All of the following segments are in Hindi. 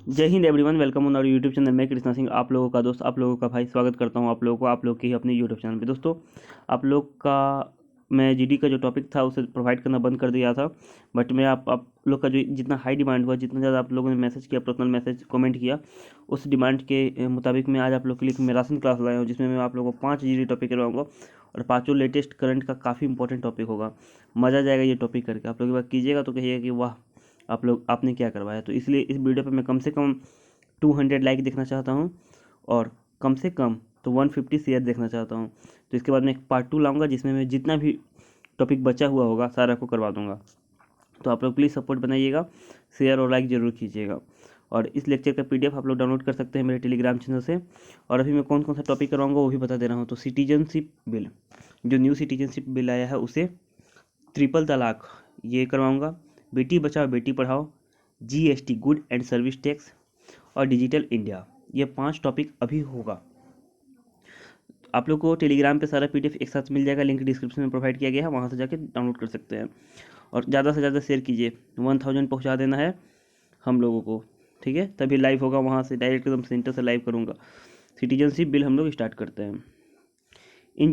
जय हिंद everyone, welcome on our YouTube channel. मैं कृष्णा सिंह, आप लोगों का दोस्त, आप लोगों का भाई, स्वागत करता हूं आप लोगों को आप लोग के ही अपने यूट्यूब चैनल पे। दोस्तों, आप लोग का मैं जीडी का जो टॉपिक था उसे प्रोवाइड करना बंद कर दिया था, बट मैं आप लोग का जो जितना हाई डिमांड हुआ, जितना ज़्यादा आप लोगों ने मैसेज किया, पर्सनल मैसेज कमेंट किया, उस डिमांड के मुताबिक मैं आज आप लोग के लिए एक मैराथन क्लास लाया हूँ, जिसमें मैं आप लोगों को 5 जीडी टॉपिक करवाऊँगा और पाँचों लेटेस्ट करंट का काफ़ी इंपॉर्टेंट टॉपिक होगा। मज़ा आ जाएगा ये टॉपिक करके। आप लोग एक बार कीजिएगा तो कहिएगा कि वाह, आप लोग आपने क्या करवाया। तो इसलिए इस वीडियो पे मैं कम से कम 200 लाइक देखना चाहता हूँ और कम से कम तो 150 शेयर देखना चाहता हूँ। तो इसके बाद मैं एक पार्ट 2 लाऊंगा, जिसमें मैं जितना भी टॉपिक बचा हुआ होगा सारा को करवा दूंगा। तो आप लोग प्लीज़ सपोर्ट बनाइएगा, शेयर और लाइक ज़रूर कीजिएगा। और इस लेक्चर का पीडीएफ आप लोग डाउनलोड कर सकते हैं मेरे टेलीग्राम चैनल से। और अभी मैं कौन कौन सा टॉपिक करवाऊंगा वो भी बता दे रहा हूँ। तो सिटीजनशिप बिल, जो न्यू सिटीजनशिप बिल आया है उसे, ट्रिपल तलाक ये करवाऊंगा, बेटी बचाओ बेटी पढ़ाओ, GST good and service tax और डिजिटल इंडिया। ये 5 टॉपिक अभी होगा। आप लोग को टेलीग्राम पे सारा पीडीएफ एक साथ मिल जाएगा, लिंक डिस्क्रिप्शन में प्रोवाइड किया गया है, वहाँ से जाके डाउनलोड कर सकते हैं। और ज़्यादा से ज़्यादा शेयर कीजिए, 1000 पहुँचा देना है हम लोगों को, ठीक है? तभी लाइव होगा, वहाँ से डायरेक्ट एकदम सेंटर से लाइव करूँगा। सिटीजनशिप बिल हम लोग स्टार्ट करते हैं। इन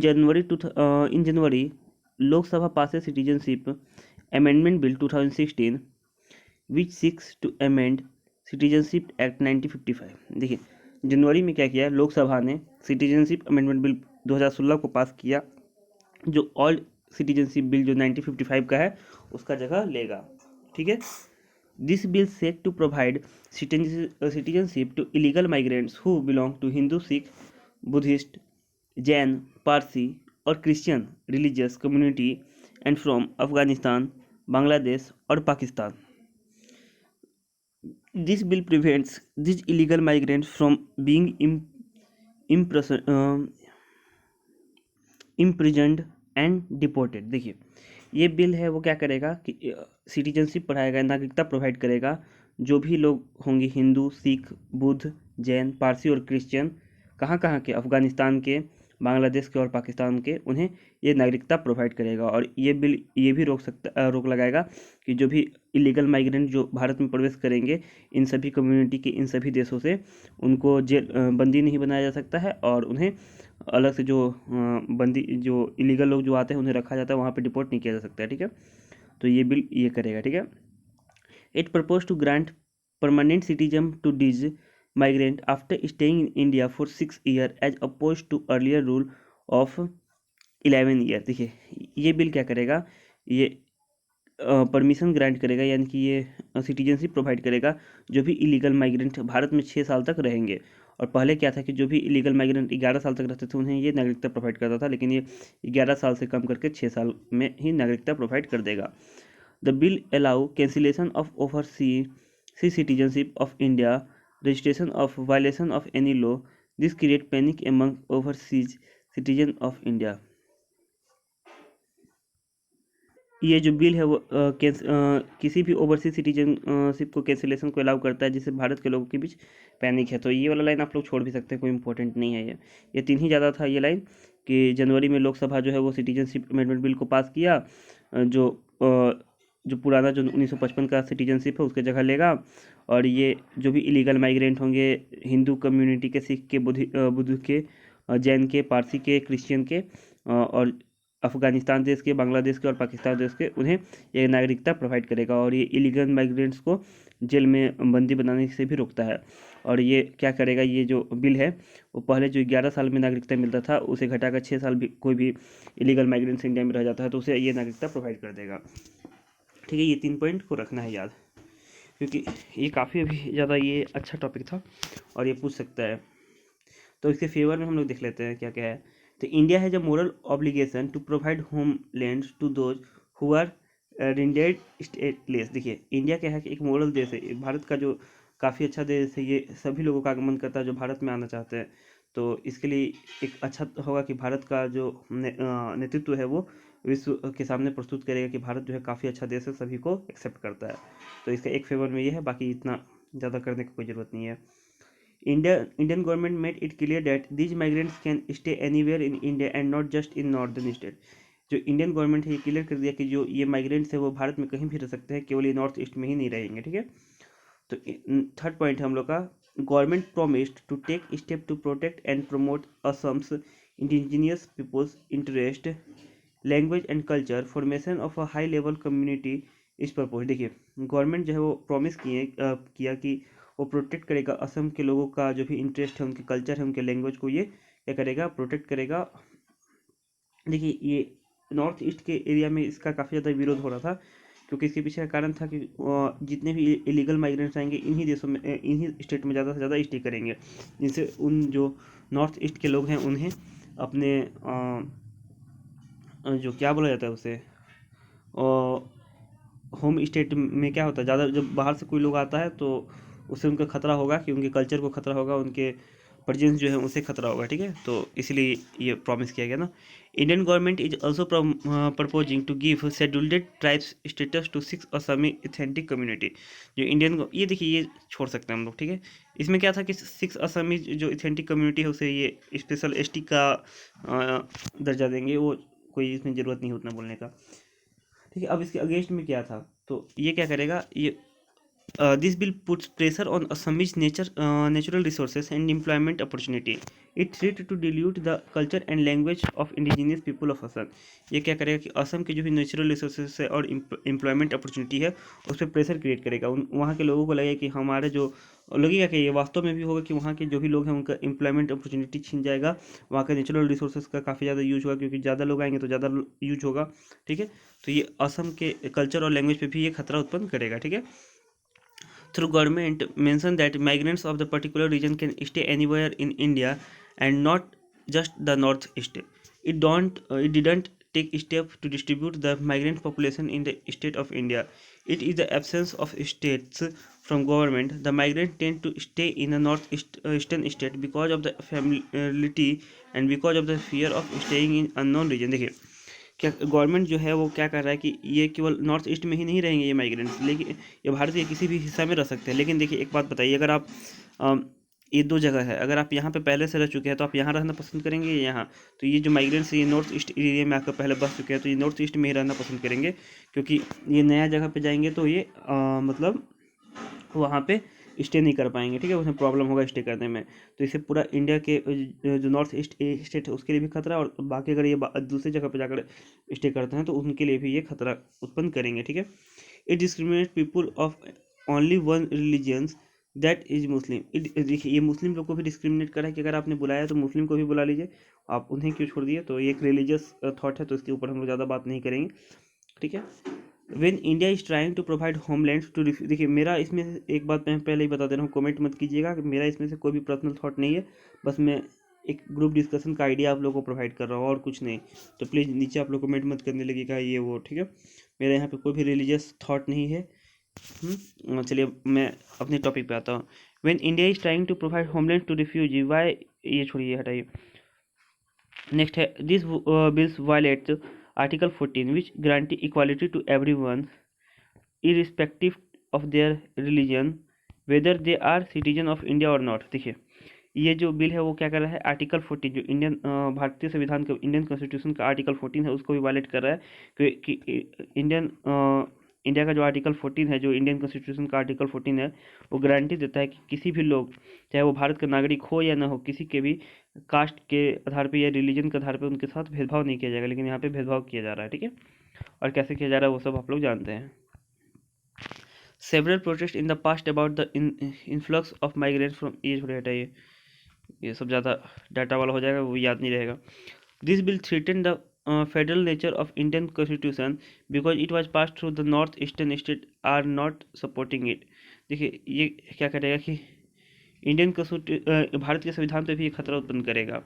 January Lok Sabha passed citizenship amendment bill 2016 which seeks to amend citizenship act 1955। देखिए, जनवरी में क्या किया है, लोकसभा ने सिटीजनशिप अमेंडमेंट बिल 2016 को पास किया, जो ऑल सिटीजनशिप बिल जो 1955 का है उसका जगह लेगा, ठीक है? This bill seeks to provide citizenship to illegal migrants who belong to Hindu, Sikh, Buddhist, Jain, Parsi और Christian religious community and from Afghanistan, Bangladesh और Pakistan. This bill prevents these illegal migrants from being imprisoned and deported। देखिए, ये बिल है वो क्या करेगा कि सिटीजनशिप पढ़ाएगा, नागरिकता प्रोवाइड करेगा। जो भी लोग होंगे हिंदू, सिख, बुद्ध, जैन, पारसी और क्रिश्चियन, कहाँ कहाँ के, अफगानिस्तान के, बांग्लादेश के और पाकिस्तान के, उन्हें ये नागरिकता प्रोवाइड करेगा। और ये बिल ये भी रोक लगाएगा कि जो भी इलीगल माइग्रेंट जो भारत में प्रवेश करेंगे, इन सभी कम्युनिटी के, इन सभी देशों से, उनको जेल बंदी नहीं बनाया जा सकता है और उन्हें अलग से जो बंदी जो इलीगल लोग जो आते हैं उन्हें रखा जाता है, वहाँ पे डिपोर्ट नहीं किया जा सकता है, ठीक है? तो ये बिल ये करेगा, ठीक है? It propose to grant permanent citizen to these migrant after staying in India for 6 years as opposed to earlier rule of 11 year. देखिए, ये बिल क्या करेगा, ये परमिशन ग्रांट करेगा, यानी कि ये सिटीजनशिप प्रोवाइड करेगा जो भी इलीगल माइग्रेंट भारत में 6 साल तक रहेंगे। और पहले क्या था कि जो भी इलीगल माइग्रेंट 11 साल तक रहते थे उन्हें ये नागरिकता प्रोवाइड करता था, लेकिन ये 11 साल से कम करके 6 साल में ही नागरिकता प्रोवाइड कर देगा। The bill allow cancellation of overseas citizenship of India, registration of violation of any law. This create panic among overseas citizen of India। ये जो बिल है वो किसी भी ओवरसीज सिटीजनशिप को कैंसिलेशन को अलाउ करता है, जिससे भारत के लोगों के बीच पैनिक है। तो ये वाला लाइन आप लोग छोड़ भी सकते हैं, कोई इंपॉर्टेंट नहीं है। ये 3 ही ज़्यादा था ये लाइन, कि जनवरी में लोकसभा जो है वो सिटीजनशिप अमेंडमेंट बिल को पास किया, जो पुराना जो 1955 का सिटीजनशिप है उसके जगह लेगा। और ये जो भी इलीगल माइग्रेंट होंगे हिंदू कम्युनिटी के, सिख के, बुद्ध के, जैन के, पारसी के, क्रिश्चियन के और अफगानिस्तान देश के, बांग्लादेश के और पाकिस्तान देश के, उन्हें ये नागरिकता प्रोवाइड करेगा। और ये इलीगल माइग्रेंट्स को जेल में बंदी बनाने से भी रोकता है। और ये क्या करेगा, ये जो बिल है वो पहले जो 11 साल में नागरिकता मिलता था उसे घटाकर 6 साल भी कोई भी इलीगल माइग्रेंट्स इंडिया में रह जाता है तो उसे ये नागरिकता प्रोवाइड कर देगा, ठीक है? ये 3 पॉइंट को रखना है याद, क्योंकि ये काफ़ी अभी ज़्यादा ये अच्छा टॉपिक था और ये पूछ सकता है। तो इसके फेवर में हम लोग देख लेते हैं क्या क्या है। तो India has a moral obligation to provide home land to those who are rendered stateless. देखिए, इंडिया क्या है कि एक मोरल देश है, भारत का जो काफ़ी अच्छा देश है, ये सभी लोगों का आगमन करता है जो भारत में आना चाहते हैं। तो इसके लिए एक अच्छा होगा कि भारत का जो नेतृत्व है वो विश्व के सामने प्रस्तुत करेगा कि भारत जो है काफ़ी अच्छा देश है, सभी को एक्सेप्ट करता है। तो इसका एक फेवर में ये है, बाकी इतना ज़्यादा करने की कोई ज़रूरत नहीं है। Indian government made it clear that these migrants can stay anywhere in India and not just in northern state। जो इंडियन गवर्नमेंट है ये क्लियर कर दिया कि जो ये माइग्रेंट्स है वो भारत में कहीं भी रह सकते हैं, केवल ये नॉर्थ ईस्ट में ही नहीं रहेंगे, ठीक है? तो थर्ड पॉइंट है हम लोग का, government promised to take step to protect and promote Assam's indigenous peoples interest language and culture formation of a high level community is purpose. देखिए गवर्नमेंट जो है वो प्रॉमिस किया कि वो प्रोटेक्ट करेगा असम के लोगों का जो भी इंटरेस्ट है, उनके कल्चर है, उनके लैंग्वेज को ये क्या करेगा, प्रोटेक्ट करेगा। देखिए ये नॉर्थ ईस्ट के एरिया में इसका काफ़ी ज़्यादा विरोध हो रहा था, क्योंकि इसके पीछे का कारण था कि जितने भी इलीगल माइग्रेंट्स आएंगे इन्हीं देशों में, इन्हीं स्टेट में ज़्यादा से ज़्यादा स्टे करेंगे, जिनसे उन जो नॉर्थ ईस्ट के लोग हैं उन्हें अपने जो क्या बोला जाता है उसे, होम स्टेट में क्या होता है, ज़्यादा जब बाहर से कोई लोग आता है तो उससे उनका खतरा होगा, कि उनके कल्चर को खतरा होगा, उनके प्रेजेंस जो है उनसे खतरा होगा, ठीक है। तो इसलिए ये प्रॉमिस किया गया ना। Indian government is also proposing to give scheduled tribes status to 6 Assamese authentic community. जो इंडियन, ये देखिए ये छोड़ सकते हैं हम लोग, ठीक है। इसमें क्या था कि 6 असमी जो एथेंटिक कम्युनिटी है उसे ये स्पेशल एसटी का दर्जा देंगे, वो कोई इसमें ज़रूरत नहीं उतना बोलने का, ठीक है। अब इसके अगेंस्ट में क्या था, तो ये क्या करेगा, ये this bill puts pressure on Assamese natural resources and employment opportunity. It threat to dilute the culture and language of indigenous people of Assam. ये क्या करेगा कि असम के जो भी नेचुरल रिसोर्सेज है और एम्प्लॉयमेंट अपॉर्चुनिटी है उस पर प्रेशर क्रिएट करेगा। वहाँ के लोगों को लगेगा कि हमारे जो, लगेगा कि ये वास्तव में भी होगा कि वहाँ के जो भी लोग हैं उनका एम्प्लॉयमेंट अपॉर्चुनिटी छीन जाएगा, वहाँ के नेचुरल रिसोर्सेज का काफ़ी ज़्यादा यूज होगा, क्योंकि ज़्यादा लोग आएंगे तो ज़्यादा यूज होगा, ठीक है। तो ये असम के कल्चर और लैंग्वेज पे भी ये खतरा उत्पन्न करेगा, ठीक है। Through government mention that migrants of the particular region can stay anywhere in India and not just the northeast. It didn't take steps to distribute the migrant population in the state of India. It is the absence of states from government. The migrants tend to stay in the northeastern state because of the familiarity and because of the fear of staying in unknown region। देखिए क्या गवर्नमेंट जो है वो क्या कर रहा है कि ये केवल नॉर्थ ईस्ट में ही नहीं रहेंगे ये माइग्रेंट्स, लेकिन ये भारत के किसी भी हिस्सा में रह सकते हैं। लेकिन देखिए एक बात बताइए, अगर आप ये दो जगह है, अगर आप यहाँ पे पहले से रह चुके हैं तो आप यहाँ रहना पसंद करेंगे या यहाँ? तो ये जो माइग्रेंट्स ये नॉर्थ ईस्ट एरिया में आकर पहले बस चुके हैं तो ये नॉर्थ ईस्ट में ही रहना पसंद करेंगे, क्योंकि ये नया जगह पे जाएंगे तो ये मतलब वहाँ पे स्टे नहीं कर पाएंगे, ठीक है, उसमें प्रॉब्लम होगा स्टे करने में। तो इससे पूरा इंडिया के जो नॉर्थ ईस्ट स्टेट है उसके लिए भी खतरा, और बाकी अगर ये दूसरी जगह पर जाकर स्टे करते हैं तो उनके लिए भी ये खतरा उत्पन्न करेंगे, ठीक है। It discriminate people of only one religions that is Muslim. देखिए ये मुस्लिम लोग को भी डिस्क्रिमिनेट करा है कि अगर आपने बुलाया तो मुस्लिम को भी बुला लीजिए, आप उन्हें क्यों छोड़ दिए? तो ये एक रिलीजियस थॉट है, तो इसके ऊपर हम लोग ज़्यादा बात नहीं करेंगे, ठीक है। When India is trying to provide homeland to, देखिए मेरा इसमें से एक बात मैं पहले ही बता दे रहा हूँ, कमेंट मत कीजिएगा कि मेरा इसमें से कोई भी पर्सनल थॉट नहीं है, बस मैं एक ग्रुप डिस्कशन का आइडिया आप लोगों को प्रोवाइड कर रहा हूँ और कुछ नहीं। तो प्लीज़ नीचे आप लोग कमेंट मत करने लगेगा ये वो, ठीक है। मेरा यहाँ पे कोई भी रिलीजियस थॉट नहीं है। चलिए मैं अपने टॉपिक पे आता हूँ। When India is trying to provide homeland to refugee, why, ये छोड़िए हटाइए। नेक्स्ट है, this bills violate Article 14, which guarantee equality to everyone, irrespective of their religion, whether they are citizen of India or not। देखिए ये जो बिल है वो क्या कर रहा है, आर्टिकल 14 जो इंडियन भारतीय संविधान का, इंडियन कॉन्स्टिट्यूशन का आर्टिकल 14 है उसको भी वायलेट कर रहा है, कि इंडिया का जो आर्टिकल 14 है, जो इंडियन कॉन्स्टिट्यूशन का आर्टिकल 14 है, वो गारंटी देता है कि किसी भी लोग, चाहे वो भारत का नागरिक हो या ना हो, किसी के भी कास्ट के आधार पे या रिलीजन के आधार पे उनके साथ भेदभाव नहीं किया जाएगा। लेकिन यहाँ पे भेदभाव किया जा रहा है, ठीक है, और कैसे किया जा रहा है वो सब आप लोग जानते हैं। Several protest in the past about the influx of migrants from, ये छोड़े हटाइए, ये सब ज़्यादा डाटा वाला हो जाएगा, वो याद नहीं रहेगा। This bill threaten the federal nature of Indian constitution because it was pass through the north eastern state are not supporting it. देखिए ये क्या करेगा कि इंडियन भारत के संविधान पे भी ये खतरा उत्पन्न करेगा।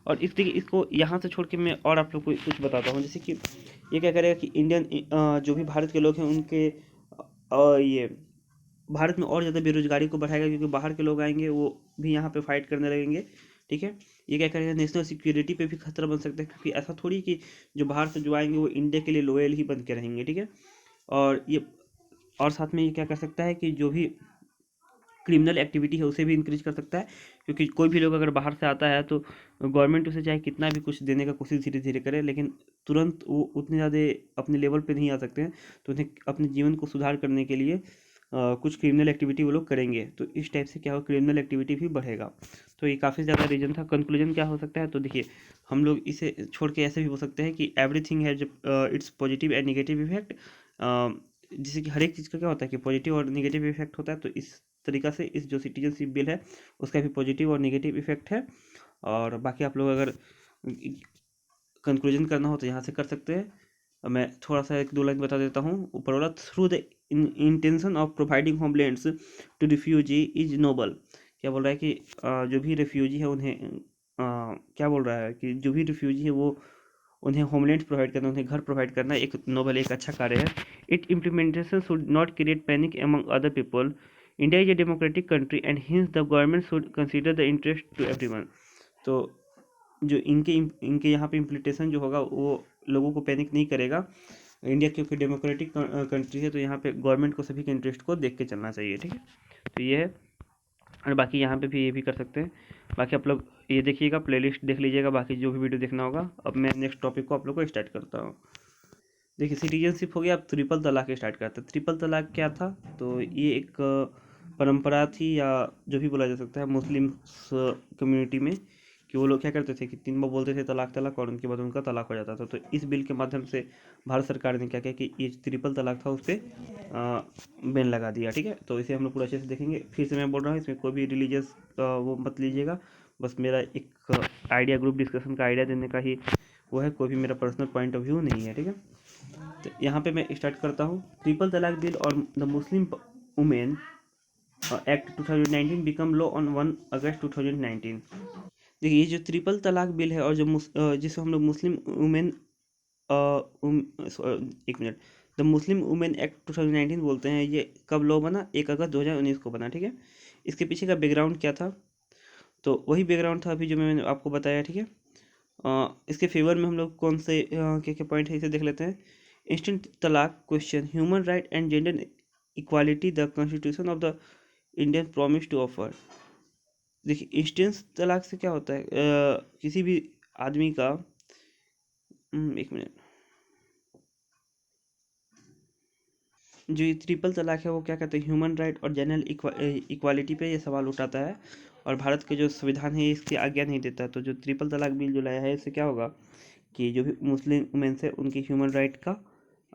और इस देखिए इसको यहाँ से छोड़ के मैं और आप लोग को कुछ बताता हूँ, जैसे कि ये क्या करेगा कि इंडियन जो भी भारत के लोग हैं उनके ये भारत में और ज़्यादा बेरोजगारी को बढ़ाएगा, क्योंकि बाहर के लोग आएंगे वो भी यहाँ पे फाइट करने लगेंगे, ठीक है। ये क्या करेगा, नेशनल सिक्योरिटी पे भी खतरा बन सकता है, क्योंकि ऐसा थोड़ी कि जो बाहर से जो आएंगे वो इंडिया के लिए लोयल ही बन के रहेंगे, ठीक है। और ये और साथ में ये क्या कर सकता है कि जो भी क्रिमिनल एक्टिविटी है उसे भी इंक्रीज कर सकता है, क्योंकि कोई भी लोग अगर बाहर से आता है तो गवर्नमेंट उसे चाहे कितना भी कुछ देने का कोशिश धीरे धीरे करे, लेकिन तुरंत वो उतने ज़्यादा अपने लेवल पे नहीं आ सकते हैं। तो उन्हें अपने जीवन को सुधार करने के लिए कुछ क्रिमिनल एक्टिविटी वो लोग करेंगे, तो इस टाइप से क्या होगा, क्रिमिनल एक्टिविटी भी बढ़ेगा। तो ये काफ़ी ज़्यादा रीजन था। कंक्लूजन क्या हो सकता है, तो देखिए हम लोग इसे छोड़ के ऐसे भी हो सकते हैं कि everything has its positive and negative effect. जैसे कि हर एक चीज़ का क्या होता है कि पॉजिटिव और नेगेटिव इफेक्ट होता है, तो इस तरीका से इस जो सिटीजनशिप बिल है उसका भी पॉजिटिव और नेगेटिव इफेक्ट है। और बाकी आप लोग अगर कंक्लूजन करना हो तो यहाँ से कर सकते हैं। मैं थोड़ा सा एक दो लाइन बता देता हूँ ऊपर वाला। Through the intention of providing homelands to refugee is noble. क्या बोल रहा है कि जो भी रिफ्यूजी है उन्हें क्या बोल रहा है कि जो भी रिफ्यूजी है वो उन्हें होमलैंड प्रोवाइड करना, उन्हें घर प्रोवाइड करना एक नोबल, एक अच्छा कार्य है। It implementation should not create panic among other people. India is a democratic country and hence the government should consider the interest to everyone. तो जो इनके यहाँ पे इम्प्लीटेशन जो होगा वो लोगों को पैनिक नहीं करेगा। इंडिया क्योंकि डेमोक्रेटिक कंट्री है, तो यहाँ पे गवर्नमेंट को सभी के इंटरेस्ट को देख के चलना चाहिए, ठीक है। तो ये है। और बाकी यहाँ पे भी ये भी कर सकते हैं। बाकी आप लोग ये देखिएगा, प्लेलिस्ट देख लीजिएगा, बाकी जो भी वीडियो देखना होगा। अब मैं नेक्स्ट टॉपिक को आप लोग को स्टार्ट करता हूँ। देखिए सिटीजनशिप हो गया, अब ट्रिपल तलाक स्टार्ट करते हैं। ट्रिपल तलाक क्या था, तो ये एक परंपरा थी, या जो भी बोला जा सकता है मुस्लिम कम्युनिटी में, कि वो लोग क्या करते थे कि 3 बार बोलते थे तलाक तलाक, और उनके बाद उनका तलाक हो जाता था। तो इस बिल के माध्यम से भारत सरकार ने क्या किया कि ये ट्रिपल तलाक था उस पर बैन लगा दिया, ठीक है। तो इसे हम लोग पूरा अच्छे से देखेंगे। फिर से मैं बोल रहा हूँ, इसमें कोई भी रिलीजियस वो मत लीजिएगा, बस मेरा एक आइडिया, ग्रुप डिस्कशन का आइडिया देने का ही वो है, कोई भी मेरा पर्सनल पॉइंट ऑफ व्यू नहीं है, ठीक है। तो यहाँ पे मैं स्टार्ट करता हूँ। ट्रिपल तलाक बिल और the Muslim women act 2019 become law on 1 अगस्त 2019। देखिए ये जो ट्रिपल तलाक बिल है और जो जिसे हम लोग मुस्लिम वुमेन एक minute, the Muslim women act 2019 बोलते हैं, ये कब लॉ बना, 1 अगस्त 2019 को बना, ठीक है। इसके पीछे का बैकग्राउंड क्या था, तो वही बैकग्राउंड था अभी जो मैंने आपको बताया, ठीक है। इसके फेवर में हम लोग कौन से क्या क्या पॉइंट है इसे देख लेते हैं। Instant talaq question human right and gender equality the constitution of the Indian promise to offer. देखिए इंस्टेंट तलाक से क्या होता है, किसी भी आदमी का एक मिनट, जो ये ट्रिपल तलाक है वो क्या कहते हैं, ह्यूमन राइट और जनरल इक्वालिटी पे ये सवाल उठाता है, और भारत के जो संविधान है इसकी आज्ञा नहीं देता। तो जो ट्रिपल तलाक बिल जो लाया है इससे क्या होगा कि जो भी मुस्लिम वुमेन्स है उनकी ह्यूमन राइट का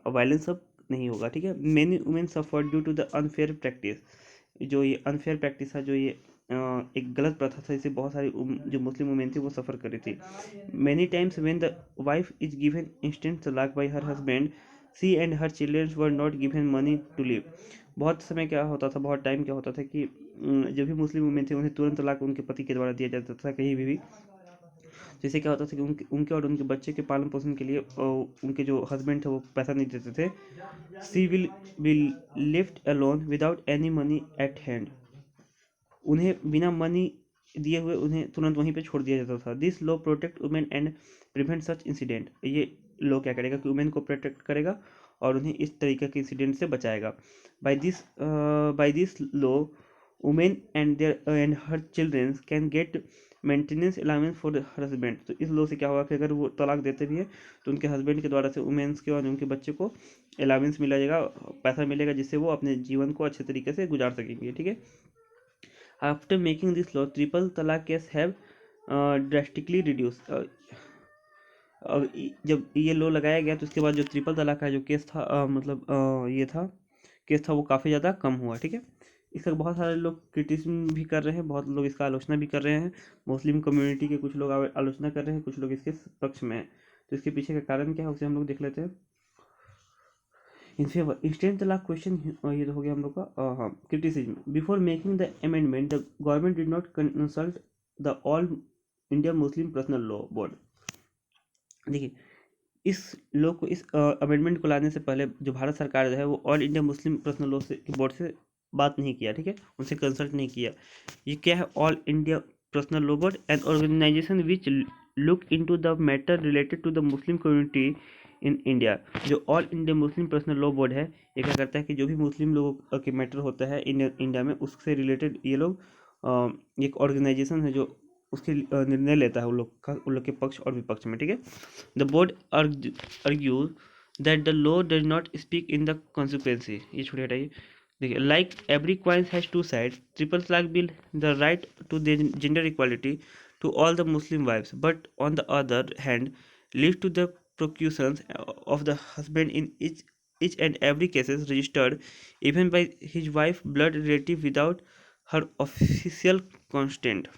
वायलेंस अब नहीं होगा, ठीक है। Many women suffer due to the unfair practice. जो ये अनफेयर प्रैक्टिस है, जो ये एक गलत प्रथा था, इसे बहुत सारी जो मुस्लिम वुमेन थी वो सफ़र कर रही थी। Many times when the wife is given instant talaq by her husband, she and her childrens were not given money to live. बहुत समय क्या होता था, बहुत टाइम क्या होता था कि जो भी मुस्लिम वुमेन थे उन्हें तुरंत तलाक उनके पति के द्वारा दिया जाता था कहीं भी। जैसे क्या होता था कि उनके और उनके बच्चे के पालन पोषण के लिए उनके जो हस्बैंड थे वो पैसा नहीं देते थे। She will left alone without any money at hand. उन्हें बिना मनी दिए हुए उन्हें तुरंत वहीं पे छोड़ दिया जाता था। This law protect women and prevent such incident. ये लॉ क्या करेगा कि वुमेन को प्रोटेक्ट करेगा और उन्हें इस तरीके के इंसिडेंट से बचाएगा। By this law women and her childrens can get maintenance allowance for her husband. तो इस लॉ से क्या होगा कि अगर वो तलाक देते भी है तो उनके हस्बैंड के द्वारा से वुमेन्स के और उनके बच्चे को अलाउंस मिला जाएगा, पैसा मिलेगा, जिससे वो अपने जीवन को अच्छे तरीके से गुजार सकेंगे, ठीक है। After making this law, triple talaq cases have drastically reduced। जब ये लॉ लगाया गया तो उसके बाद जो ट्रिपल तलाक का जो केस था ये था केस था वो काफ़ी ज़्यादा कम हुआ, ठीक है। इसका बहुत सारे लोग क्रिटिसिज्म भी कर रहे हैं, बहुत लोग इसका आलोचना भी कर रहे हैं। मुस्लिम कम्युनिटी के कुछ लोग आलोचना कर रहे हैं, कुछ लोग इसके पक्ष में हैं। तो इसके पीछे का कारण क्या है उसे हम लोग देख लेते हैं। In favour instant talaq question, ये तो हो गया हम लोग का। हाँ, criticism before making the amendment the government did not consult the all India Muslim personal law board. देखिए इस लॉ को, इस अमेंडमेंट को लाने से पहले जो भारत सरकार जो है वो all India Muslim personal law से बोर्ड से बात नहीं किया, ठीक है, उनसे कंसल्ट नहीं किया। ये क्या है, all India personal law board, an organisation which look into the matter related to the Muslim community in India. जो all India Muslim personal law board है ये क्या करता है कि जो भी मुस्लिम लोगों के मैटर होता है इंडिया में उससे रिलेटेड ये लोग एक ऑर्गेनाइजेशन है जो उसके निर्णय लेता है उन लोग के पक्ष और विपक्ष में, ठीक है। The board argues that the law does not speak in the consequences। ये छोड़िए हटाइए। देखिए, like every coin has two side, triple talaq bill the right to gender equality to all the Muslim wifes, but on the other hand lead to the prosecutions of the husband in each and every cases registered even by his wife blood relative without her official consent।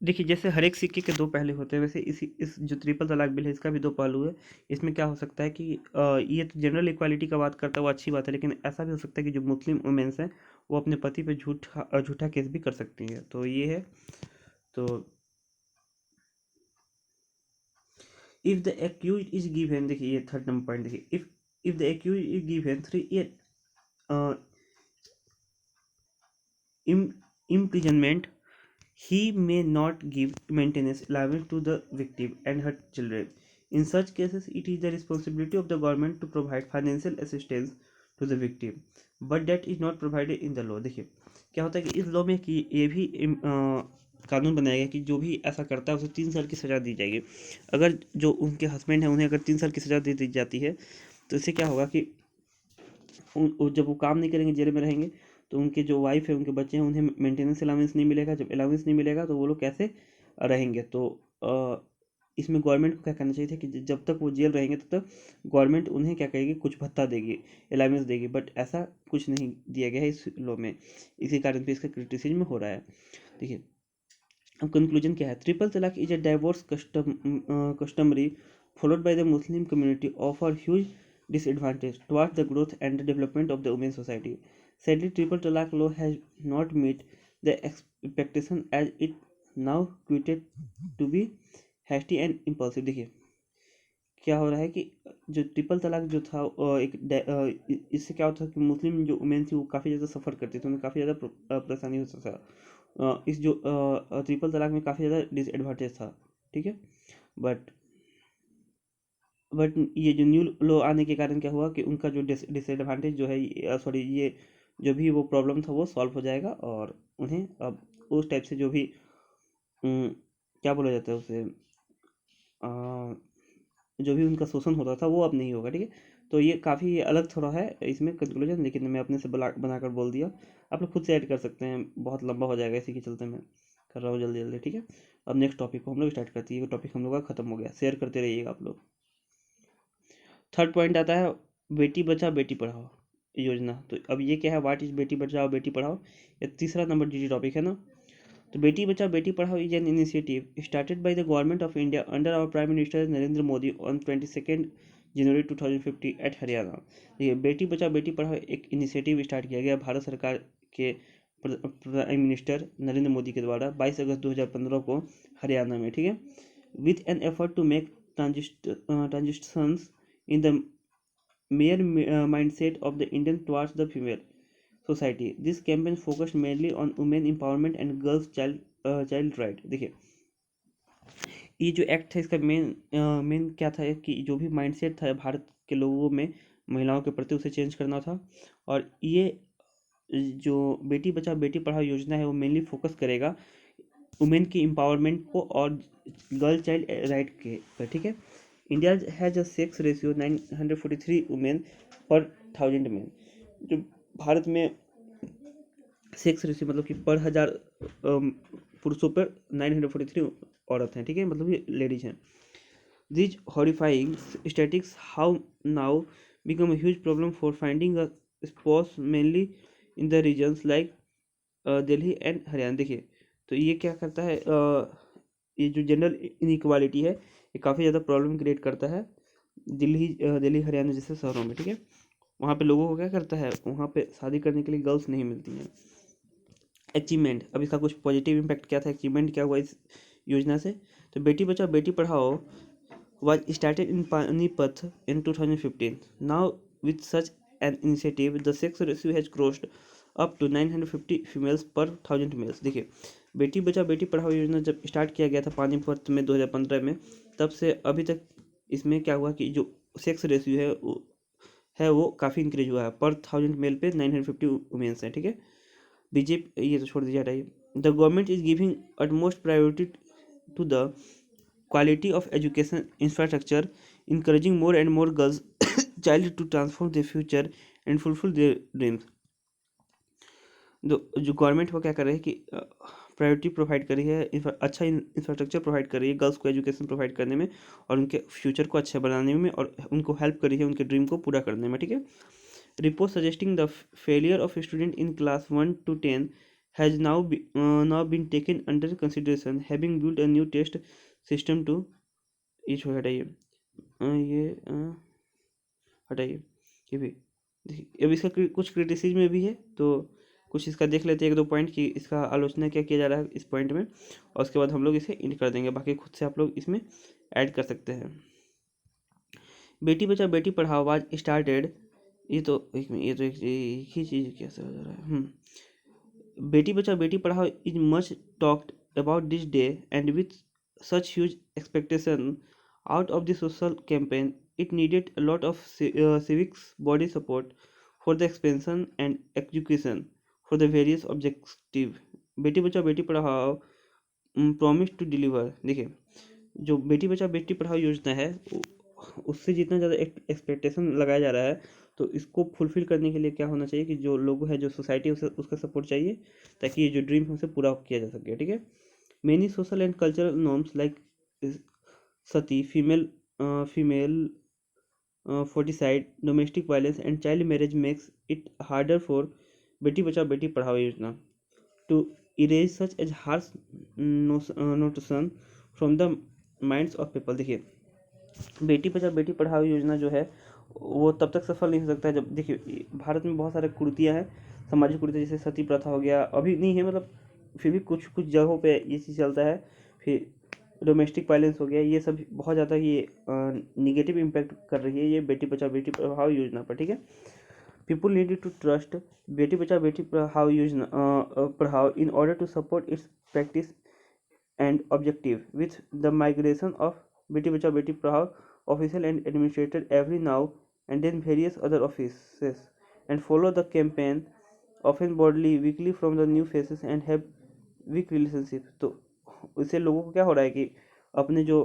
देखिए, जैसे हर एक सिक्के के दो पहलू होते हैं, वैसे इस जो ट्रिपल तलाक बिल है इसका भी दो पहलू है। इसमें क्या हो सकता है कि ये तो जनरल इक्वालिटी का बात करता है, वो अच्छी बात है, लेकिन ऐसा भी हो सकता है कि जो मुस्लिम वुमेन्स हैं वो अपने पति पे झूठा केस भी कर सकती हैं, तो ये है। तो if the accuse is given, देखिए ये थर्ड नंबर पॉइंट, देखिए if the accuse is given 3 year imprisonment, he may not give maintenance allowance to the victim and her children. In such cases, it is the responsibility of the government to provide financial assistance to the victim, but that is not provided in the law। देखिए, क्या होता है कि इस लॉ में कि ये भी कानून बनाया गया कि जो भी ऐसा करता है उसे 3 साल की सज़ा दी जाएगी। अगर जो उनके हस्बैंड हैं उन्हें अगर 3 साल की सज़ा दे दी जाती है, तो इससे क्या होगा कि जब वो काम नहीं करेंगे, जेल में रहेंगे, तो उनके जो वाइफ है, उनके बच्चे हैं, उन्हें मेंटेनेंस अलाउंस नहीं मिलेगा। जब अलाउंस नहीं मिलेगा तो वो लोग कैसे रहेंगे? तो इसमें गवर्नमेंट को क्या करना चाहिए था कि जब तक वो जेल रहेंगे तब तक गवर्नमेंट उन्हें क्या करेगी, कुछ भत्ता देगी, अलाउंस देगी, बट ऐसा कुछ नहीं दिया गया है इस लॉ में। इसी कारण भी इसका क्रिटिसिज्म हो रहा है। देखिए, अब कंक्लूजन क्या है? ट्रिपल तलाक is a divorce customary followed by the Muslim community offer huge disadvantage towards the growth and the development of the women's society. Sadly, triple talaq law has not met the expectation as it now quoted to be hasty and impulsive। देखिए, क्या हो रहा है कि जो ट्रिपल तलाक जो था इससे क्या होता है कि मुस्लिम जो वुमेन थी वो काफ़ी ज़्यादा सफ़र करती थी, उन्हें काफ़ी ज़्यादा परेशानी होता था। इस जो ट्रिपल तलाक में काफ़ी ज़्यादा डिसएडवांटेज था, ठीक है। बट ये जो न्यू लॉ आने के कारण क्या हुआ कि उनका जो डिसएडवांटेज जो है, सॉरी, ये जो भी वो प्रॉब्लम था वो सॉल्व हो जाएगा, और उन्हें अब उस टाइप से जो भी क्या बोला जाता है उसे, जो भी उनका शोषण होता था वो अब नहीं होगा, ठीक है। तो ये काफ़ी अलग थोड़ा है इसमें कंक्लूजन, लेकिन मैं अपने से बनाकर बोल दिया। आप लोग खुद से ऐड कर सकते हैं, बहुत लंबा हो जाएगा, इसी के चलते मैं कर रहा हूँ जल्दी जल्दी, ठीक है। अब नेक्स्ट टॉपिक को हम लोग स्टार्ट करते हैं। ये टॉपिक हम लोग का खत्म हो गया, शेयर करते रहिएगा आप लोग। थर्ड पॉइंट आता है बेटी बचाओ बेटी पढ़ाओ योजना। तो अब ये क्या है, व्हाट इज बेटी बचाओ बेटी पढ़ाओ? ये तीसरा नंबर जी टॉपिक है ना। तो बेटी Bachao Beti Padhao is an initiative started by the government of India under our prime minister Narendra Modi on 22 January 2050 at Haryana. ये बेटी बचाओ बेटी पढ़ाओ एक इनिशिएटिव स्टार्ट किया गया भारत सरकार के प्राइम मिनिस्टर नरेंद्र मोदी के द्वारा 22 अगस्त 2015 को हरियाणा में, ठीक है। With an effort to make transitions in the mindset of the Indian towards the female society. This campaign focused mainly on women empowerment and girls child right। देखिए, ये जो एक्ट है इसका मेन क्या था कि जो भी माइंडसेट था भारत के लोगों में महिलाओं के प्रति उसे चेंज करना था। और ये जो बेटी बचाओ बेटी पढ़ाओ योजना है वो मेनली फोकस करेगा वुमेन की एम्पावरमेंट को और गर्ल चाइल्ड राइट के पर, ठीक है। India has a sex ratio 943 women पर 1000 मैन। जो भारत में सेक्स रेशियो मतलब कि पर 1000 पुरुषों पर 943 औरत हैं, ठीक है, मतलब कि लेडीज हैं। These horrifying statistics have now become a huge problem for finding a spouse mainly in the regions like Delhi and Haryana. देखिए, तो ये क्या करता है, ये जो जनरल इनइक्वालिटी है ये काफ़ी ज़्यादा प्रॉब्लम क्रिएट करता है दिल्ली हरियाणा जैसे शहरों में, ठीक है। वहाँ पे लोगों को क्या करता है, वहाँ पे शादी करने के लिए गर्ल्स नहीं मिलती हैं। अचीवमेंट, अब इसका कुछ पॉजिटिव इम्पैक्ट क्या था, अचीवमेंट क्या हुआ इस योजना से? तो बेटी बचाओ बेटी पढ़ाओ was started in Panipat in 2015. Now, with such an initiative, the sex ratio has crossed up to 950 females per 1000 males। देखिए, बेटी बचाओ बेटी पढ़ाओ योजना जब स्टार्ट किया गया था पानीपत में 2015 में, तब से अभी तक इसमें क्या हुआ कि जो सेक्स रेशियो है वो काफ़ी इंक्रीज हुआ है। पर 1000 मेल पे 950 वुमेन्स हैं, ठीक है। बीजेपी ये तो छोड़ दीजिए, हटाइए। The government is giving utmost priority to the quality of education infrastructure, encouraging more and more girls child to transform their future and fulfill their dreams। जो गवर्नमेंट वो क्या कर रही है कि प्रायोरिटी प्रोवाइड कर रही है, अच्छा इंफ्रास्ट्रक्चर प्रोवाइड कर रही है गर्ल्स को एजुकेशन प्रोवाइड करने में और उनके फ्यूचर को अच्छा बनाने में, और उनको हेल्प कर रही है उनके ड्रीम को पूरा करने में, ठीक है। Report suggesting the failure of student in class 1 to 10 has now been taken under consideration, having built a new test system to ये छोड़ हटाइए, ये हटाइए, ये भी देखिए। अब इसका कुछ क्रिटिसिज्म भी है, तो कुछ इसका देख लेते हैं एक दो पॉइंट कि इसका आलोचना क्या किया जा रहा है इस पॉइंट में, और उसके बाद हम लोग इसे इंड कर देंगे, बाकी खुद से आप लोग इसमें ऐड कर सकते हैं। बेटी बचाओ बेटी पढ़ाओ आज स्टार्टेड, ये तो एक मिनट, ये तो एक ही चीज़ कैसे हो जा रहा है। बेटी Bachao Beti Padhao is much talked about this day and with such huge expectation out of the social campaign, it needed a lot of civics body support for the expansion and execution for the various objective. बेटी बचाओ बेटी पढ़ाओ प्रॉमिस टू डिलीवर। देखिए, जो बेटी बचाओ बेटी पढ़ाओ योजना है उससे जितना ज़्यादा एक्सपेक्टेशन लगाया जा रहा है, तो इसको फुलफिल करने के लिए क्या होना चाहिए कि जो लोग है, जो सोसाइटी है, उसे उसका सपोर्ट चाहिए ताकि ये जो ड्रीम है उसे पूरा किया जा सके, ठीक है। Many social and cultural norms like sati, female foeticide, domestic violence, and child marriage makes it harder for Beti Bachao Beti Padhao Yojana to erase such as harsh notion from the minds of people. देखिए, बेटी बचाओ बेटी पढ़ाओ योजना जो है वो तब तक सफल नहीं हो सकता है जब, देखिए, भारत में बहुत सारे कुरीतियाँ हैं, सामाजिक कुरीतियाँ, जैसे सती प्रथा हो गया, अभी नहीं है मतलब फिर भी कुछ कुछ जगहों पे ये चीज़ चलता है, फिर डोमेस्टिक वायलेंस हो गया, ये सब बहुत ज़्यादा ये निगेटिव इम्पैक्ट कर रही है ये बेटी बचाओ बेटी पढ़ाओ योजना पर, ठीक है। पीपुल नीड टू ट्रस्ट बेटी Bachao Beti Padhao Yojana Padhao in order to support its practice and objective. With the migration of Beti Bachao Beti Padhao official and administrator every now and then various other offices, and follow the campaign often broadly weekly from the new faces and have weak relationship. तो उससे लोगों को क्या हो रहा है कि अपने जो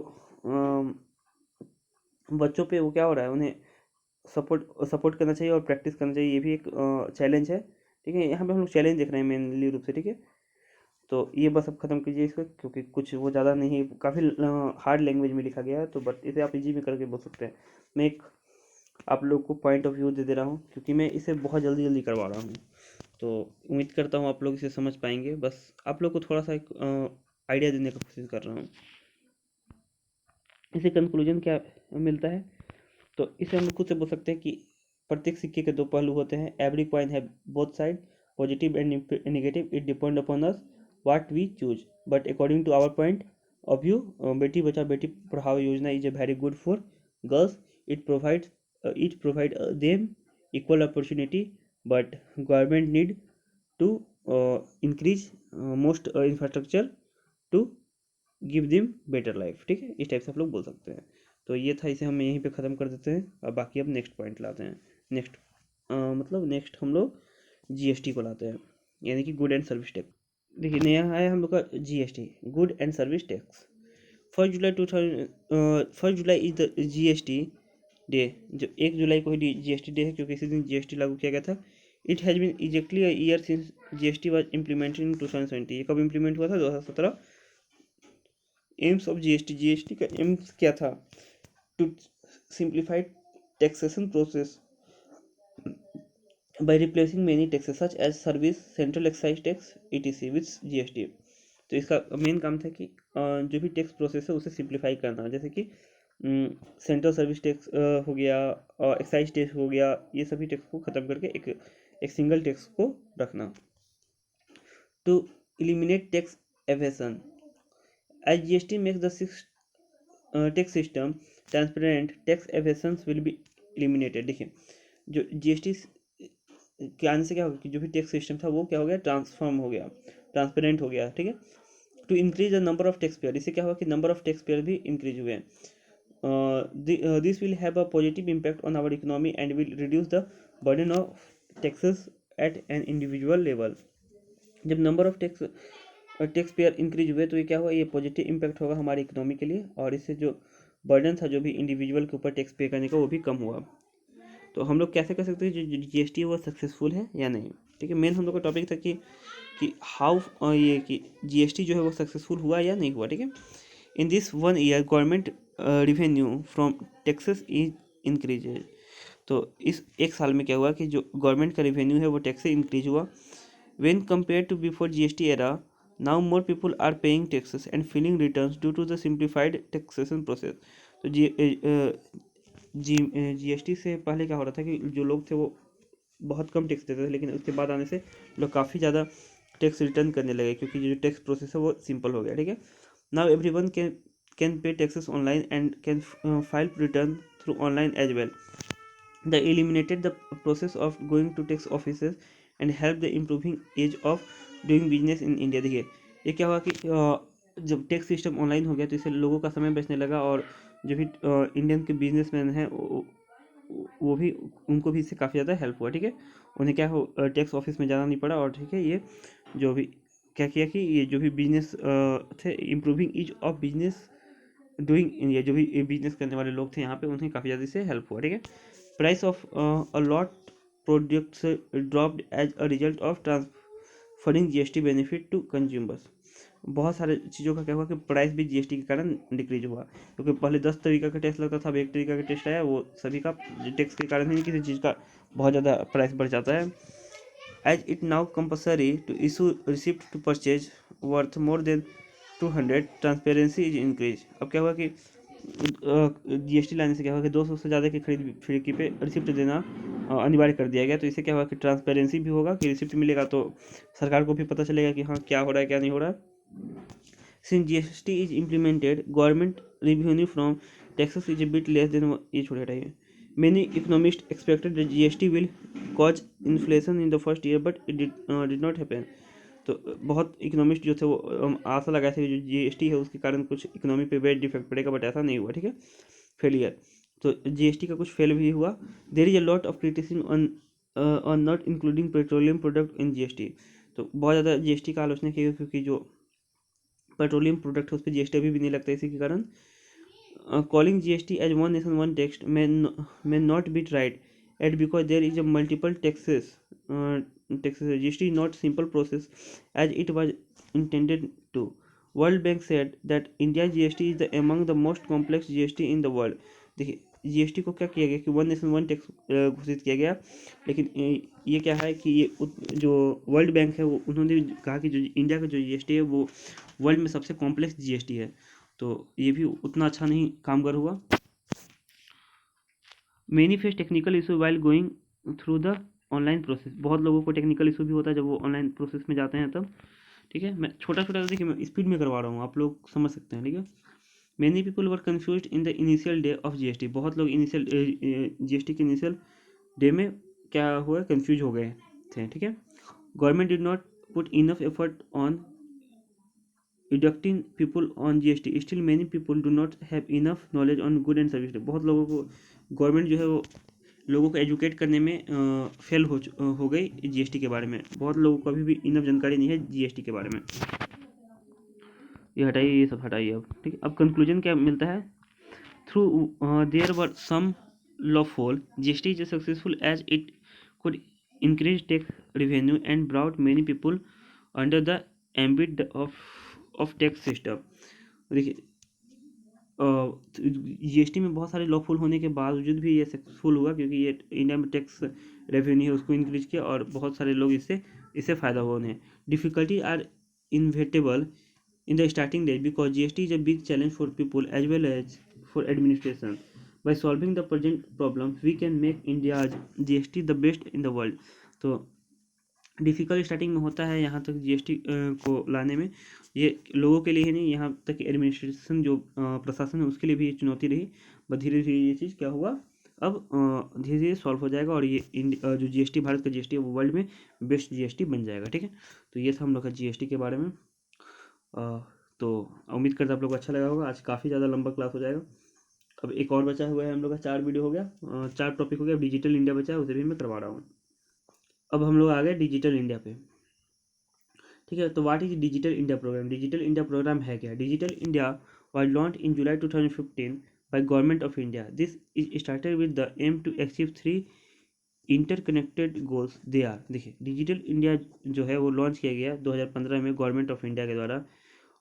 बच्चों पे वो क्या हो रहा है, उन्हें सपोर्ट करना चाहिए और प्रैक्टिस करना चाहिए, ये भी एक चैलेंज है, ठीक है। यहाँ पे हम लोग चैलेंज देख रहे हैं मेनली रूप से, ठीक है। तो ये बस अब ख़त्म कीजिए इसको, क्योंकि कुछ वो ज़्यादा नहीं, काफ़ी हार्ड लैंग्वेज में लिखा गया है, तो बट इसे आप इजी में करके बोल सकते हैं। मैं एक आप लोग को पॉइंट ऑफ व्यू दे रहा हूँ, क्योंकि मैं इसे बहुत जल्दी जल्दी करवा रहा हूँ, तो उम्मीद करता हूँ आप लोग इसे समझ पाएंगे। बस आप लोग को थोड़ा सा एक आइडिया देने का कोशिश कर रहा हूँ। इसे कंक्लूजन क्या मिलता है, तो इसे हम खुद से बोल सकते हैं कि प्रत्येक सिक्के के दो पहलू होते हैं, एवरी कॉइन है both side, positive and negative, it depend upon us what we choose, but according to our point of view, beti bachao beti padhao yojana is a very good for girls. It provide them equal opportunity, but government need to increase most infrastructure to give them better life, ठीक है। इस टाइप से आप लोग बोल सकते हैं। तो ये था, इसे हम यहीं पे ख़त्म कर देते हैं। अब बाकी अब नेक्स्ट पॉइंट लाते हैं। नेक्स्ट हम लोग जीएसटी को लाते हैं, यानी कि गुड एंड सर्विस टैक्स। देखिए, नया है हम लोग का GST, good and service tax. 1 July is the GST day, जो 1 जुलाई को ही जीएसटी डे है, क्योंकि इसी दिन जीएसटी लागू किया गया था। It has been exactly a year since GST was implemented in 2020। ये कब इम्प्लीमेंट हुआ था? 2017। एम्स ऑफ जीएसटी का एम्स क्या था? To simplified taxation process by replacing many taxes such as service, central excise tax, etc. with GST। तो इसका मेन काम था कि जो भी टैक्स प्रोसेस है उसे सिंप्लीफाई करना, जैसे कि सेंट्रल सर्विस टैक्स हो गया और एक्साइज टैक्स हो गया, ये सभी टैक्स को ख़त्म करके एक सिंगल टैक्स को रखना। To eliminate tax evasion, as GST makes the tax system transparent, tax evasions will be eliminated. देखिए, जो जीएसटी के आने से क्या होगा कि जो भी टैक्स सिस्टम था वो क्या हो गया, ट्रांसफॉर्म हो गया, ट्रांसपेरेंट हो गया, ठीक है। To increase the number of tax payer, इससे क्या होगा कि नंबर ऑफ टैक्स पेयर भी इंक्रीज हुए हैं। This will have a positive impact on our economy and will reduce the burden of taxes at an individual level. जब number of tax payer increase हुए तो ये क्या हुआ, ये पॉजिटिव इम्पैक्ट होगा हमारी इकोनॉमी के लिए, और इससे जो बर्डन था जो भी इंडिविजुअल के ऊपर टैक्स पे करने का वो भी कम हुआ। तो हम लोग कैसे कर सकते हैं जो जीएसटी है वो सक्सेसफुल है या नहीं। ठीक है। मेन हम लोग का टॉपिक था कि हाउ ये कि जीएसटी जो है वो सक्सेसफुल हुआ या नहीं हुआ, ठीक है। In this 1 year government revenue from taxes is increases. तो इस 1 साल में क्या हुआ कि जो गवर्नमेंट का रेवेन्यू है वो टैक्स से इंक्रीज हुआ। When compare to before GST era, now more people are paying taxes and filling returns due to the simplified taxation process. तो जीएसटी से पहले क्या हो रहा था कि जो लोग थे वो बहुत कम टैक्स देते थे, लेकिन उसके बाद आने से लोग काफ़ी ज़्यादा टैक्स रिटर्न करने लगे, क्योंकि जो टैक्स प्रोसेस है वो सिंपल हो गया, ठीक है। Now everyone can pay taxes online and can file return through online as well. They eliminated the process of going to tax offices and helped the improving age of doing business in India। देखिए ये क्या हुआ कि जब टैक्स सिस्टम ऑनलाइन हो गया तो इससे लोगों का समय बचने लगा, और जो भी इंडियन के बिजनेसमैन हैं वो भी, उनको भी इससे काफ़ी ज़्यादा हेल्प हुआ, ठीक है। उन्हें क्या हो टैक्स ऑफिस में जाना नहीं पड़ा, और ठीक है ये जो भी क्या किया कि ये जो भी बिजनेस थे, improving ease of business doing India, जो भी बिजनेस करने वाले लोग थे यहाँ पे उन्हें काफ़ी ज़्यादा इससे हेल्प हुआ, ठीक है। Price of a lot products dropped as a result of transferring GST benefit to consumers. बहुत सारे चीज़ों का क्या हुआ कि प्राइस भी जीएसटी के कारण डिक्रीज हुआ, क्योंकि पहले 10 तरीका का टैक्स लगता था, अब 1 तरीका का टेस्ट आया, वो सभी का टैक्स के कारण ही किसी चीज़ का बहुत ज़्यादा प्राइस बढ़ जाता है। As it now compulsory to issue receipt to purchase worth more than 200, transparency is increase. अब क्या हुआ कि जीएसटी लाने से क्या हुआ कि 200 से ज़्यादा की खरीद बिक्री पे रिसिप्ट देना अनिवार्य कर दिया गया। तो इससे क्या हुआ कि ट्रांसपेरेंसी भी होगा, कि रिसिप्ट मिलेगा तो सरकार को भी पता चलेगा कि हाँ क्या हो रहा है क्या नहीं हो रहा है। Since GST is implemented, government revenue from taxes is a bit less than ये छोड़ हटाइए। Many economists expected that GST will cause inflation in the first year, but it did not happen। तो बहुत इकोनॉमिस्ट जो थे वो आशा लगाए थे कि जो जीएसटी है उसके कारण कुछ इकोनॉमी पे बैड इफेक्ट पड़ेगा, बट ऐसा नहीं हुआ, ठीक है। फेलियर, तो जीएसटी का कुछ फेल भी हुआ। There is a lot of criticism on not including petroleum product in GST. तो बहुत ज़्यादा जीएसटी का आलोचना की, क्योंकि जो पेट्रोलियम प्रोडक्ट है उस पर जीएसटी अभी भी नहीं लगता, इसी के कारण calling GST as one nation one tax may not be right, and because there is a multiple taxes, GST is not simple process as it was intended to। World Bank said that India GST is among the most complex GST in the world। देखिए जीएसटी को क्या किया गया कि 1 नेशन 1 टैक्स घोषित किया गया, लेकिन ये क्या है कि ये जो वर्ल्ड बैंक है वो उन्होंने कहा कि जो इंडिया का जो जीएसटी है वो वर्ल्ड में सबसे कॉम्प्लेक्स जीएसटी है, तो ये भी उतना अच्छा नहीं कामगर हुआ। Many face technical issue while going through the online process. बहुत लोगों को टेक्निकल इशू भी होता है जब वो ऑनलाइन प्रोसेस में जाते हैं तब, ठीक है। मैं छोटा छोटा देखिए मैं स्पीड में करवा रहा हूँ, आप लोग समझ सकते हैं, ठीक है। Many people were confuse in the initial day of GST. बहुत लोग इनिशियल जीएसटी के इनिशियल डे में क्या हुआ, कन्फ्यूज हो गए थे, ठीक है। Government did not put enough effort on educting people on GST, still many people do not have enough knowledge on good and service। बहुत लोगों को गवर्नमेंट जो है वो लोगों को एजुकेट करने में फेल हो गई जीएसटी के बारे में। बहुत लोगों को अभी भी इनफ जानकारी नहीं है जीएसटी के बारे में। ये हटाइए, ये सब हटाइए अब, ठीक है। अब कंक्लूजन क्या मिलता है, through there were some lawful GST is successful as it could increase tax revenue and brought many people under the ambit of tax system। देखिए जीएसटी में बहुत सारे लॉफुल होने के बावजूद भी ये सक्सेसफुल हुआ, क्योंकि ये इंडिया में टैक्स रेवेन्यू है उसको इंक्रीज किया, और बहुत सारे लोग इससे फ़ायदा हुआ उन्हें। Difficulty are inevitable in the starting days because GST is a big challenge for people as well as for administration। By solving the present problems, we can make India's GST the best in the world। तो डिफ़िकल्ट स्टार्टिंग में होता है यहाँ तक जीएसटी को लाने में, ये लोगों के लिए ही नहीं, यहाँ तक एडमिनिस्ट्रेशन जो प्रशासन है उसके लिए भी ये चुनौती रही। बट धीरे धीरे ये चीज़ क्या हुआ, अब धीरे धीरे सॉल्व हो जाएगा, और ये जो जीएसटी भारत का जीएसटी है वो वर्ल्ड में बेस्ट जीएसटी बन जाएगा, ठीक है। तो ये था हम लोग का जीएसटी के बारे में। तो उम्मीद करता आप लोग को अच्छा लगा होगा। आज काफ़ी ज़्यादा लंबा क्लास हो जाएगा। अब एक और बचा हुआ है हम लोग का, 4 वीडियो हो गया, 4 टॉपिक हो गया। डिजिटल इंडिया बचा है, उसे भी मैं करवा रहा हूँ। अब हम लोग आ गए डिजिटल इंडिया पे, ठीक है। तो what is digital India programme. Digital India programme है क्या। Digital India was launch in July 2015 by government of India. This is started with the aim to achieve 3 interconnected goals they are. देखिए डिजिटल इंडिया जो है वो लॉन्च किया गया 2015 में गवर्नमेंट ऑफ इंडिया के द्वारा,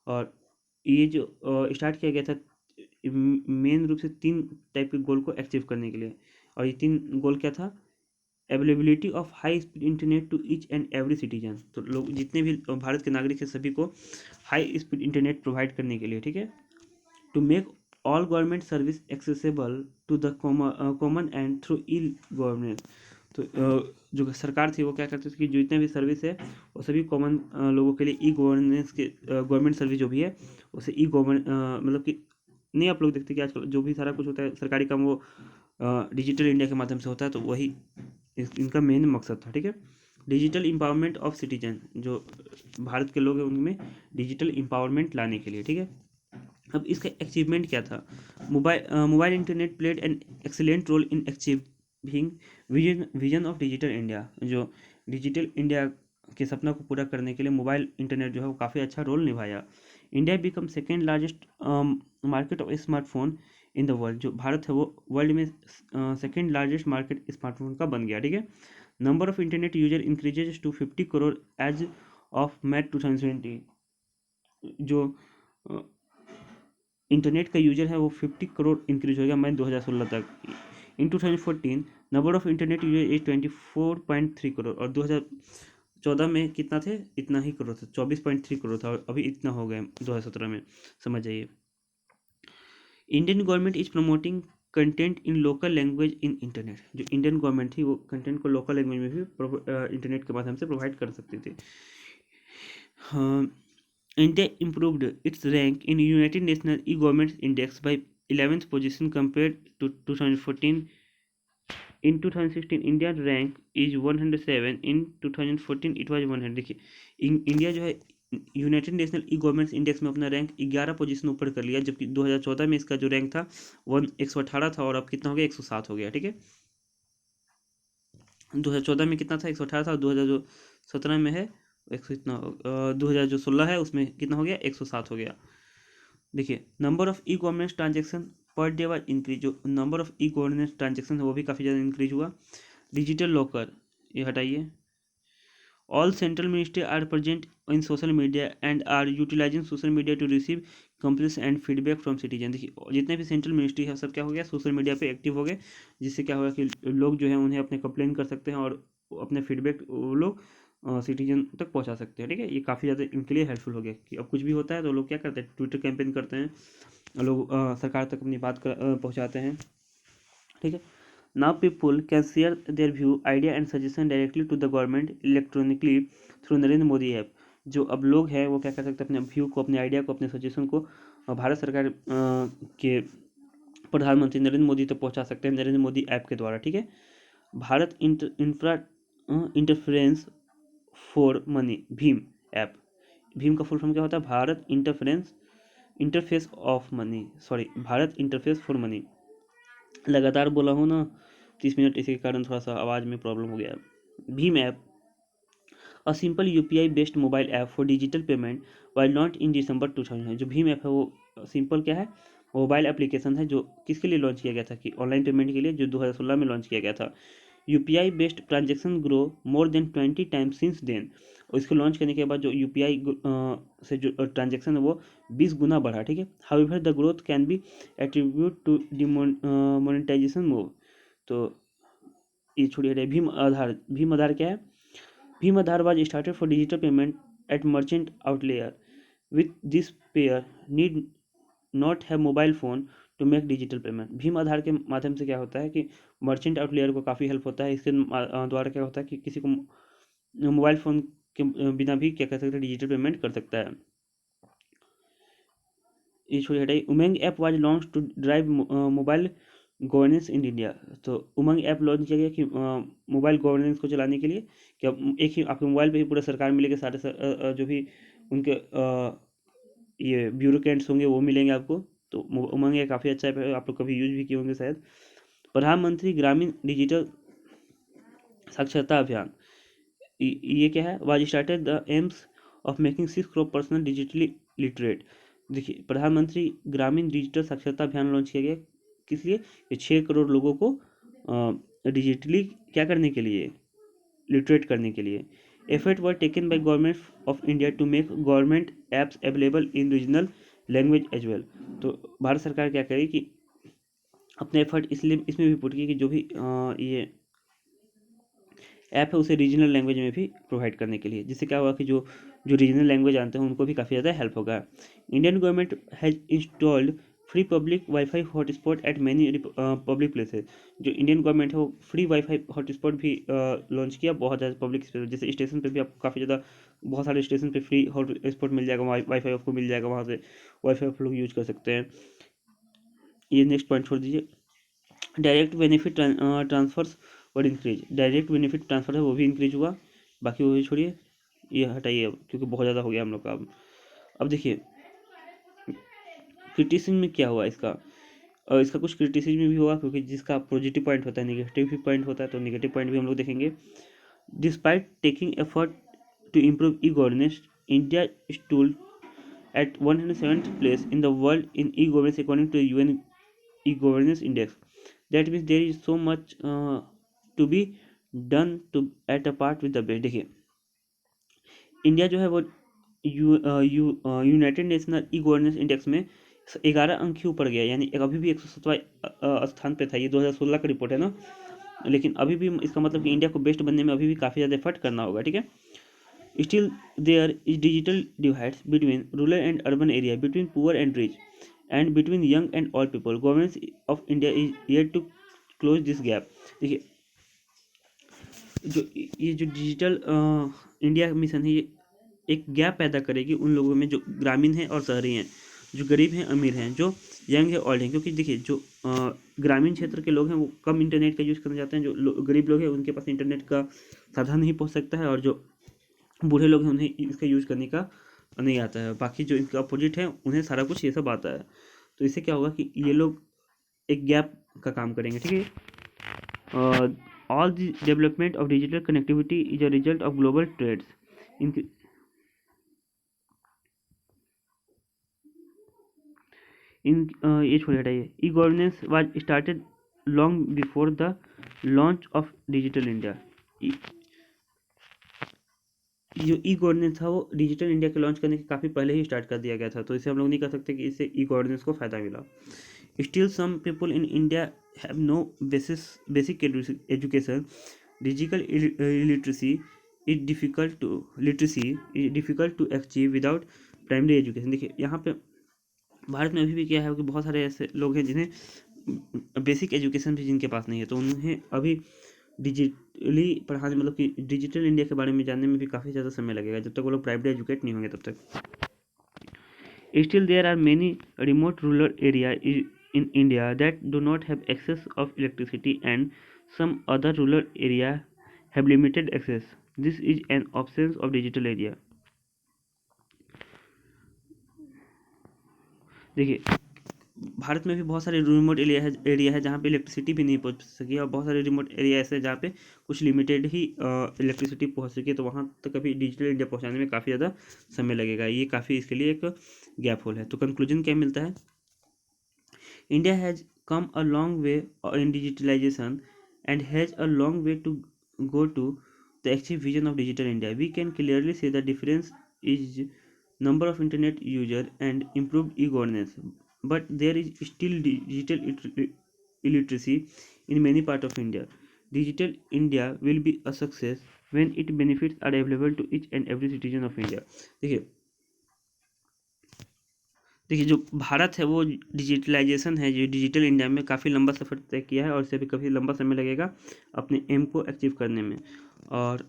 और ये जो स्टार्ट किया गया था मेन रूप से 3 टाइप के गोल को अचीव करने के लिए। और ये 3 गोल क्या था? Availability of high speed internet to each and every citizen, तो लोग जितने भी भारत के नागरिक हैं सभी को हाई स्पीड इंटरनेट प्रोवाइड करने के लिए, ठीक है। To make all government service accessible to the common and through e governance, तो जो सरकार थी वो क्या करती थी कि जितने भी सर्विस है वो सभी कॉमन लोगों के लिए ई गवर्नेंस के गवर्नमेंट सर्विस जो भी है उसे ई गवर्नमेंट मतलब कि नहीं, आप लोग देखते कि आजकल जो भी सारा कुछ होता है सरकारी काम वो डिजिटल इंडिया के माध्यम से होता है, तो वही इनका मेन मकसद था, ठीक है। डिजिटल इम्पावरमेंट ऑफ सिटीजन, जो भारत के लोग हैं उनमें डिजिटल इम्पावरमेंट लाने के लिए, ठीक है। अब इसका अचीवमेंट क्या था? Mobile internet played an excellent role in achieving vision of digital India. जो डिजिटल इंडिया के सपना को पूरा करने के लिए मोबाइल इंटरनेट जो है वो काफ़ी अच्छा रोल निभाया। India become second largest market of smartphone in the world, जो भारत है वो वर्ल्ड में सेकेंड लार्जेस्ट मार्केट स्मार्टफोन का बन गया, ठीक है। Number of internet user increases to 50 crore as of March 2020, जो इंटरनेट का यूजर है वो 50 करोड़ इंक्रीज हो गया मई 2016 तक। इन 2014 number of internet user is 24.3 crore, और 2014 में कितना थे? इतना ही करोड़ था, 24.3 करोड़ था, और अभी इतना हो गया 2017 में, समझ जाइए। Indian government is promoting content in local language in internet, जो इंडियन गवर्नमेंट थी वो कंटेंट को लोकल लैंग्वेज में भी इंटरनेट के माध्यम से प्रोवाइड कर सकती थी। हाँ, India improved its rank in United Nations E-Government Index by 11th position compared to 2014. In 2016, India's rank is 107. In 2014, it was 100. देखिए इंडिया जो है United national e governments index में अपना रैंक 11 पोजीशन ऊपर कर लिया, जबकि 2014 में इसका जो रैंक था 118 था, और अब कितना हो गया? 107 हो गया, ठीक है। 2014 में कितना था? 118 था, और 2017 में है 100 इतना 2016 है उसमें कितना हो गया? 107 हो गया। देखिए number of e governance transaction per day was increase, जो number of e governance transaction है वो भी काफ़ी ज़्यादा इंक्रीज हुआ। डिजिटल लॉकर ये हटाइए। All central ministry are present in social media and are utilising social media to receive complaints and feedback from citizen. देखिए जितने भी सेंट्रल मिनिस्ट्री है सब क्या हो गया? सोशल मीडिया पे एक्टिव हो गए, जिससे क्या होगा कि लोग जो है उन्हें अपने कंप्लेन कर सकते हैं और अपने फीडबैक वो लोग सिटीजन तक पहुंचा सकते हैं, ठीक है। ये काफ़ी ज़्यादा इनके लिए हेल्पफुल हो गया कि अब कुछ भी होता है तो लोग क्या करते हैं? ट्विटर कैंपेन करते हैं, लोग सरकार तक अपनी बात पहुंचाते हैं, ठीक है। Now people can share their view idea and suggestion directly to the government electronically through Narendra Modi app. जो अब लोग हैं वो क्या कर सकते हैं? अपने व्यू को, अपने आइडिया को, अपने सजेशन को भारत सरकार के प्रधानमंत्री नरेंद्र मोदी तक पहुंचा सकते हैं नरेंद्र मोदी ऐप के द्वारा, ठीक है। Bharat interference for money Bhim app. Bhim का फुल फॉर्म क्या होता है? Bharat interface of money, sorry Bharat interface for money. लगातार बोला हूँ ना 30 मिनट, इसी के कारण थोड़ा सा आवाज़ में प्रॉब्लम हो गया। भीम app a simple UPI based mobile app for digital payment while launch in December 2000 है। जो भीम ऐप है वो सिंपल क्या है? मोबाइल एप्लीकेशन है, जो किसके लिए लॉन्च किया गया था? कि ऑनलाइन पेमेंट के लिए, जो 2016 में लॉन्च किया गया था। UPI based transaction grow more than 20 times since then, और इसको लॉन्च करने के बाद जो यूपीआई से जो ट्रांजेक्शन है वो 20 गुना बढ़ा, ठीक है। However the growth can be attribute to demonetisation move. तो ये छोड़िए हटाइए। भीम आधार क्या है? भीम आधार was started for digital payment at merchant outlier. With this payer need not have mobile phone to make digital payment. Bhim आधार के माध्यम से क्या होता है कि मर्चेंट आउटलेयर को काफ़ी हेल्प होता है। इसके द्वारा क्या होता है कि किसी को मोबाइल फ़ोन के बिना भी क्या कर सकते हैं? डिजिटल पेमेंट कर सकता है। ये छोड़िए हटाइए। UMANG app was launch to drive mobile governance in India. तो उमंग ऐप लॉन्च किया गया कि मोबाइल गवर्नेंस को चलाने के लिए, कि अब एक ही आपके मोबाइल पे ही पूरा सरकार मिलेगा, सारे जो भी उनके ये ब्यूरोक्रेट्स होंगे वो मिलेंगे आपको। तो उमंग ऐप काफ़ी अच्छा ऐप है, आप लोग कभी यूज भी किए होंगे शायद। प्रधानमंत्री ग्रामीण डिजिटल साक्षरता अभियान ये क्या है? Was started the AIIMS of making 6 crore person digitally literate. देखिए प्रधानमंत्री ग्रामीण डिजिटल साक्षरता अभियान लॉन्च किया गया, किस लिए? कि 6 करोड़ लोगों को डिजिटली क्या करने के लिए, लिटरेट करने के लिए। Effort were taken by government of India to make government apps available in regional language as well. तो भारत सरकार क्या करी कि अपने एफर्ट इसलिए इसमें भी पुट की कि जो भी ये ऐप है उसे रीजनल लैंग्वेज में भी प्रोवाइड करने के लिए, जिससे क्या होगा कि जो जो रीजनल लैंग्वेज जानते हैं उनको भी काफ़ी ज़्यादा हेल्प होगा। Indian government has installed free public wifi hotspot eight many public places. जो इंडियन गवर्नमेंट है वो फ्री वाईफाई हॉटस्पॉट भी लॉन्च किया बहुत ज़्यादा पब्लिक स्पेस, जैसे स्टेशन पे भी आपको काफ़ी ज़्यादा बहुत सारे स्टेशन पे फ्री हॉटस्पॉट मिल जाएगा, वाईफाई आपको मिल जाएगा, वहाँ से वाईफाई आप लोग यूज कर सकते हैं। ये नेक्स्ट पॉइंट छोड़ दीजिए। डायरेक्ट बेनिफिट ट्रांसफर्स और इंक्रीज, डायरेक्ट बेनिफिट ट्रांसफर है वो भी इंक्रीज हुआ, बाकी वो भी छोड़िए, ये हटाइए अब क्योंकि बहुत ज़्यादा हो गया हम लोग का। अब देखिए क्रिटिसिज्म में क्या हुआ इसका, इसका कुछ क्रिटिसिज्म भी हुआ क्योंकि जिसका पॉजिटिव पॉइंट होता है नेगेटिव भी पॉइंट होता है, तो नेगेटिव पॉइंट भी हम लोग देखेंगे। Despite taking effort to improve e governance, India stood at 107th place in the world in e-governance according to the UN e-governance index. That means there is so much to be done to at a part with the best। देखिए इंडिया जो है वो United national e governance index में 11 अंक ही ऊपर गया, यानी अभी भी 107वां स्थान पे था। ये 2016 का रिपोर्ट है ना, लेकिन अभी भी इसका मतलब कि इंडिया को बेस्ट बनने में अभी भी काफ़ी ज़्यादा एफर्ट करना होगा, ठीक है। Still, there is digital divides between rural and urban area, between poor and rich, and between young and old people. Government of India is yet to close this gap। देखिए जो ये जो डिजिटल इंडिया मिशन है ये एक गैप पैदा करेगी उन लोगों में जो ग्रामीण हैं और शहरी हैं, जो गरीब हैं अमीर हैं, जो यंग है ओल्ड हैं। क्योंकि देखिए जो ग्रामीण क्षेत्र के लोग हैं वो कम इंटरनेट का यूज़ करना चाहते हैं, जो गरीब लोग हैं उनके पास इंटरनेट का साधन नहीं पहुंच सकता है, और जो बूढ़े लोग हैं उन्हें इसका यूज़ करने का नहीं आता है। बाकी जो इनका अपोजिट है उन्हें सारा कुछ ये सब आता है। तो इससे क्या होगा कि ये लोग एक गैप का काम करेंगे, ठीक है। All the development of digital connectivity is a result of global trades in ये छोड़िए हटाइए। E governance was started long before the launch of digital India. जो ई गवर्नेंस था वो डिजिटल इंडिया के लॉन्च करने के काफ़ी पहले ही स्टार्ट कर दिया गया था, तो इसे हम लोग नहीं कह सकते कि इससे ई गवर्नेंस को फ़ायदा मिला। Still some people in India have no basic education. Digital literacy is difficult to achieve without primary education. देखिए यहाँ पे भारत में अभी भी क्या है कि बहुत सारे ऐसे लोग हैं जिन्हें बेसिक एजुकेशन भी जिनके पास नहीं है, तो उन्हें अभी डिजिटली पढ़ाने मतलब कि डिजिटल इंडिया के बारे में जानने में भी काफ़ी ज़्यादा समय लगेगा, जब तक वो लोग प्राइवेट एजुकेट नहीं होंगे तब तक। Still there are many remote rural area in India that do not have access of electricity, and some other rural area have limited access. This is an absence of digital area। देखिए भारत में भी बहुत सारे रिमोट एरिया है जहाँ पे इलेक्ट्रिसिटी भी नहीं पहुँच सकी, और बहुत सारे रिमोट एरिया ऐसे जहाँ पे कुछ लिमिटेड ही इलेक्ट्रिसिटी पहुँच सकी, तो वहाँ तक अभी डिजिटल इंडिया पहुँचाने में काफ़ी ज़्यादा समय लगेगा। ये काफ़ी इसके लिए एक गैप होल है। तो कंक्लूजन क्या मिलता है, India has come a long way in digitalisation and has a long way to go to the achieve vision of digital India। We can clearly see the difference is number of internet user and improved e-governance, but there is still digital illiteracy in many parts of India। Digital India will be a success when its benefits are available to each and every citizen of India। देखिए जो भारत है वो डिजिटलाइजेशन है, जो डिजिटल इंडिया में काफ़ी लंबा सफ़र तय किया है, और इसे भी काफ़ी लंबा समय लगेगा अपने एम को अचीव करने में। और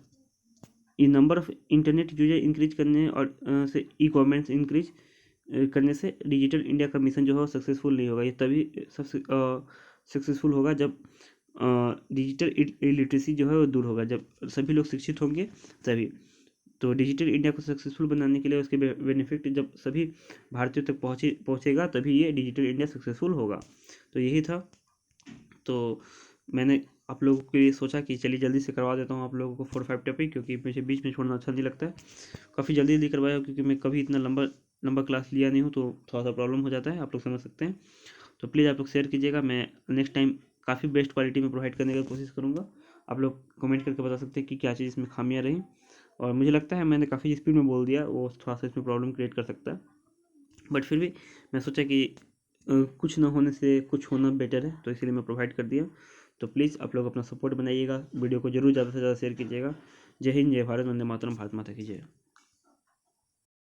ये number of internet user increase करने और से ई कॉमर्स इंक्रीज करने से डिजिटल इंडिया का मिशन जो है सक्सेसफुल नहीं होगा। ये तभी सक्सेसफुल होगा जब डिजिटल लिटरेसी जो है वो दूर होगा, जब सभी लोग शिक्षित होंगे तभी। तो डिजिटल इंडिया को सक्सेसफुल बनाने के लिए उसके बेनिफिट जब सभी भारतीयों तक पहुँचेगा तभी ये डिजिटल इंडिया सक्सेसफुल होगा। तो यही था। तो मैंने आप लोगों के लिए सोचा कि चलिए जल्दी से करवा देता हूँ आप लोगों को 4-5 टॉपिक, क्योंकि मुझे बीच में छोड़ना अच्छा नहीं लगता है। काफ़ी जल्दी जल्दी करवाया क्योंकि मैं कभी इतना लंबा क्लास लिया नहीं हूँ, तो थोड़ा सा प्रॉब्लम हो जाता है, आप लोग समझ सकते हैं। तो प्लीज़ आप लोग शेयर कीजिएगा। मैं नेक्स्ट टाइम काफ़ी बेस्ट क्वालिटी में प्रोवाइड करने की कोशिश करूँगा। आप लोग कमेंट करके बता सकते हैं कि क्या चीज़ इसमें खामियाँ रहीं। और मुझे लगता है मैंने काफ़ी स्पीड में बोल दिया, वो थोड़ा सा इसमें प्रॉब्लम क्रिएट कर सकता है, बट फिर भी मैं सोचा कि कुछ ना होने से कुछ होना बेटर है, तो इसीलिए मैं प्रोवाइड कर दिया। तो प्लीज़ आप लोग अपना सपोर्ट बनाइएगा, वीडियो को जरूर ज़्यादा से ज़्यादा शेयर कीजिएगा। जय हिंद, जय भारत, वंदे मातरम, भारत माता की जय।